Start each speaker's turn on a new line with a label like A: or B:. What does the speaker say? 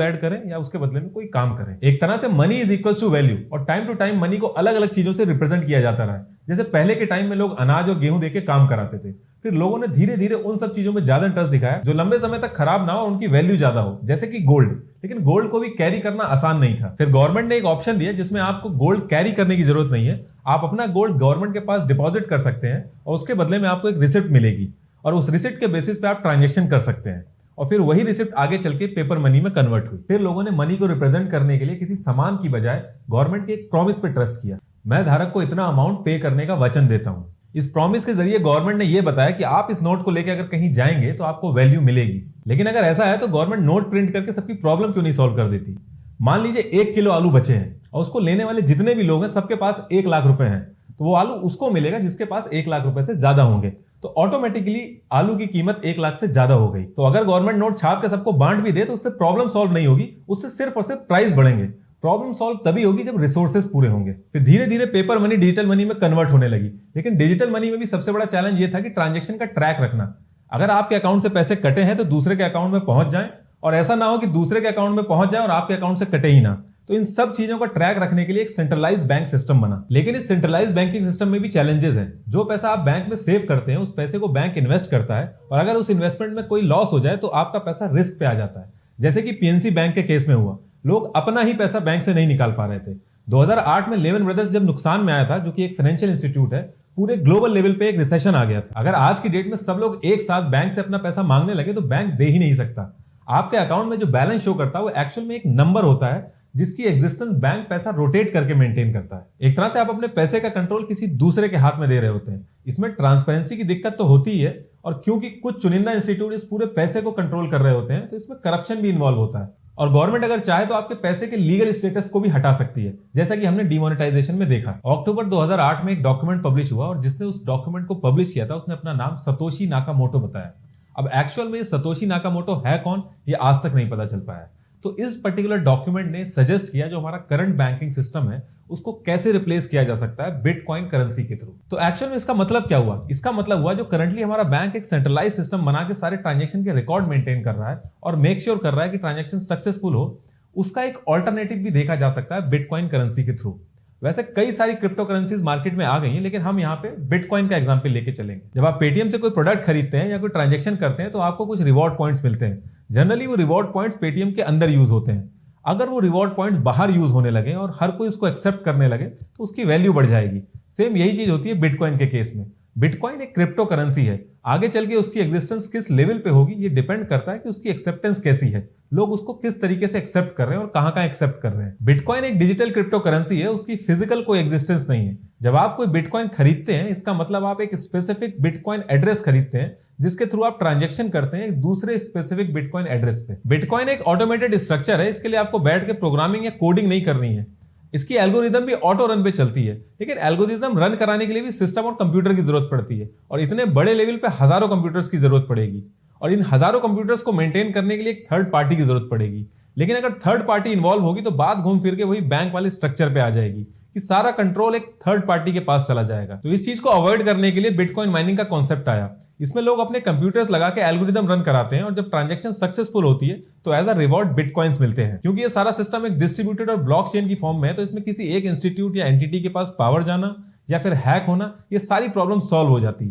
A: Add करें या उसके बदले में कोई काम करें। एक तरह से money is equal to value, और टाइम टू टाइम मनी को अलग अलग चीजों से रिप्रेजेंट किया जाता रहा है। जैसे पहले के टाइम में लोग अनाज और गेहूं देके काम कराते थे, फिर लोगों ने धीरे धीरे उन सब चीजों में ज्यादा इंटरेस्ट दिखाया जो लंबे समय तक खराब ना हो, उनकी वैल्यू ज्यादा हो, जैसे कि गोल्ड। लेकिन गोल्ड को भी कैरी करना आसान नहीं था। फिर गवर्नमेंट ने एक ऑप्शन दिया जिसमें आपको गोल्ड कैरी करने की जरूरत नहीं है, आप अपना गोल्ड गवर्नमेंट के पास डिपॉजिट कर सकते हैं और उसके बदले में आपको एक रिसिप्ट मिलेगी, और उस रिसिप्ट के बेसिस पे आप ट्रांजेक्शन कर सकते हैं। और फिर वही रिसिप्ट आगे चल के पेपर मनी में कन्वर्ट हुई। फिर लोगों ने मनी को रिप्रेजेंट करने के लिए किसी सामान की बजाय गवर्नमेंट के एक प्रॉमिस पे ट्रस्ट किया। मैं धारक को इतना अमाउंट पे करने का वचन देता हूं। इस प्रॉमिस के जरिए गवर्नमेंट ने यह बताया कि आप इस नोट को लेकर अगर कहीं जाएंगे तो आपको वैल्यू मिलेगी। लेकिन अगर ऐसा है तो गवर्नमेंट नोट प्रिंट करके सबकी प्रॉब्लम क्यों नहीं सॉल्व कर देती। मान लीजिए 1 किलो आलू बचे हैं और उसको लेने वाले जितने भी लोग हैं सबके पास 1 लाख रुपए हैं, तो वो आलू उसको मिलेगा जिसके पास 1 लाख रुपए से ज्यादा होंगे, तो ऑटोमेटिकली आलू की कीमत 1 लाख से ज्यादा हो गई। तो अगर गवर्नमेंट नोट छाप के सबको बांट भी दे तो उससे प्रॉब्लम सॉल्व नहीं होगी, उससे सिर्फ और सिर्फ प्राइस बढ़ेंगे। प्रॉब्लम सॉल्व तभी होगी जब रिसोर्सेज पूरे होंगे। फिर धीरे धीरे पेपर मनी डिजिटल मनी में कन्वर्ट होने लगी। लेकिन डिजिटल मनी में भी सबसे बड़ा चैलेंज ये था कि ट्रांजेक्शन का ट्रैक रखना। अगर आपके अकाउंट से पैसे कटे हैं तो दूसरे के अकाउंट में पहुंच जाएं, और ऐसा ना हो कि दूसरे के अकाउंट में पहुंच जाए और आपके अकाउंट से कटे ही ना। तो इन सब चीजों का ट्रैक रखने के लिए एक सेंट्रलाइज्ड बैंक सिस्टम बना। लेकिन इस सेंट्रलाइज्ड बैंकिंग सिस्टम में भी चैलेंजेस हैं। जो पैसा आप बैंक में सेव करते हैं उस पैसे को बैंक इन्वेस्ट करता है, और अगर उस इन्वेस्टमेंट में कोई लॉस हो जाए तो आपका पैसा रिस्क पे आ जाता है। जैसे कि पीएनसी बैंक के केस में हुआ, लोग अपना ही पैसा बैंक से नहीं निकाल पा रहे थे। 2008 में लेमन ब्रदर्स जब नुकसान में आया था, जो कि एक फाइनेंशियल इंस्टीट्यूट है, पूरे ग्लोबल लेवल पे एक रिसेशन आ गया था। अगर आज की डेट में सब लोग एक साथ बैंक से अपना पैसा मांगने लगे तो बैंक दे ही नहीं सकता। आपके अकाउंट में जो बैलेंस शो करता है वो एक्चुअल में एक नंबर होता है जिसकी एग्जिस्टेंस बैंक पैसा रोटेट करके मेंटेन करता है। एक तरह से आप अपने पैसे का कंट्रोल किसी दूसरे के हाथ में दे रहे होते हैं। इसमें ट्रांसपेरेंसी की दिक्कत तो होती ही है, और क्योंकि कुछ चुनिंदा इंस्टीट्यूट इस पूरे पैसे को कंट्रोल कर रहे होते हैं तो इसमें करप्शन भी इन्वॉल्व होता है। और गवर्नमेंट अगर चाहे तो आपके पैसे के लीगल स्टेटस को भी हटा सकती है, जैसा कि हमने डिमोनेटाइजेशन में देखा। अक्टूबर 2008 में एक डॉक्यूमेंट पब्लिश हुआ, और जिसने उस डॉक्यूमेंट को पब्लिश किया था उसने अपना नाम सतोशी नाकामोटो बताया। अब एक्चुअल में सतोशी नाकामोटो है कौन, ये आज तक नहीं पता चल पाया। तो इस पर्टिकुलर डॉक्यूमेंट ने सजेस्ट किया जो हमारा करंट बैंकिंग सिस्टम है उसको कैसे रिप्लेस किया जा सकता है बिटकॉइन करेंसी के थ्रू। तो एक्चुअल में इसका मतलब क्या हुआ? इसका मतलब हुआ जो करंटली हमारा बैंक एक सेंट्रलाइज सिस्टम बना के सारे ट्रांजेक्शन के रिकॉर्ड मेंटेन कर रहा है और मेक श्योर कर रहा है कि ट्रांजेक्शन सक्सेसफुल हो, उसका एक ऑल्टरनेटिव भी देखा जा सकता है बिटकॉइन करेंसी के थ्रू। वैसे कई सारी क्रिप्टो करेंसीज मार्केट में आ गई हैं, लेकिन हम यहाँ पे बिटकॉइन का एग्जांपल लेके चलेंगे। जब आप पेटीएम से कोई प्रोडक्ट खरीदते हैं या कोई ट्रांजेक्शन करते हैं तो आपको कुछ रिवॉर्ड पॉइंट्स मिलते हैं। जनरली वो रिवॉर्ड पॉइंट्स पेटीएम के अंदर यूज होते हैं। अगर वो रिवॉर्ड पॉइंट्स बाहर यूज होने लगे और हर कोई उसको एक्सेप्ट करने लगे तो उसकी वैल्यू बढ़ जाएगी। सेम यही चीज होती है बिटकॉइन के केस में। बिटकॉइन एक क्रिप्टो करेंसी है, आगे चल के उसकी एग्जिस्टेंस किस लेवल पे होगी ये डिपेंड करता है कि उसकी एक्सेप्टेंस कैसी है, लोग उसको किस तरीके से एक्सेप्ट कर रहे हैं और कहां एक्सेप्ट कर रहे हैं। बिटकॉइन एक डिजिटल क्रिप्टो करेंसी है, उसकी फिजिकल कोई एग्जिस्टेंस नहीं है। जब आप कोई बिटकॉइन खरीदते हैं इसका मतलब आप एक स्पेसिफिक बिटकॉइन एड्रेस खरीदते हैं जिसके थ्रू आप ट्रांजेक्शन करते हैं एक दूसरे स्पेसिफिक बिटकॉइन एड्रेस पे। बिटकॉइन एक ऑटोमेटेड स्ट्रक्चर है, इसके लिए आपको बैठ के प्रोग्रामिंग या कोडिंग नहीं करनी है। इसकी एल्गोरिदम भी ऑटो रन पे चलती है, लेकिन एल्गोरिदम रन कराने के लिए भी सिस्टम और कंप्यूटर की जरूरत पड़ती है, और इतने बड़े लेवल पे हजारों कंप्यूटर्स की जरूरत पड़ेगी, और इन हजारों कंप्यूटर्स को मेंटेन करने के लिए एक थर्ड पार्टी की जरूरत पड़ेगी। लेकिन अगर थर्ड पार्टी इन्वॉल्व होगी तो बात घूम फिर के वही बैंक वाले स्ट्रक्चर पे आ जाएगी कि सारा कंट्रोल एक थर्ड पार्टी के पास चला जाएगा। तो इस चीज को अवॉइड करने के लिए बिटकॉइन माइनिंग का कॉन्सेप्ट आया। इसमें लोग अपने कंप्यूटर्स लगा के एल्गोरिदम रन कराते हैं, और जब ट्रांजैक्शन सक्सेसफुल होती है तो एज अ रिवॉर्ड बिटकॉइंस मिलते हैं। क्योंकि ये सारा सिस्टम एक डिस्ट्रीब्यूटेड और ब्लॉकचेन की फॉर्म में है, तो इसमें किसी एक इंस्टीट्यूट या एंटिटी के पास पावर जाना या फिर हैक होना, ये सारी प्रॉब्लम सॉल्व हो जाती है।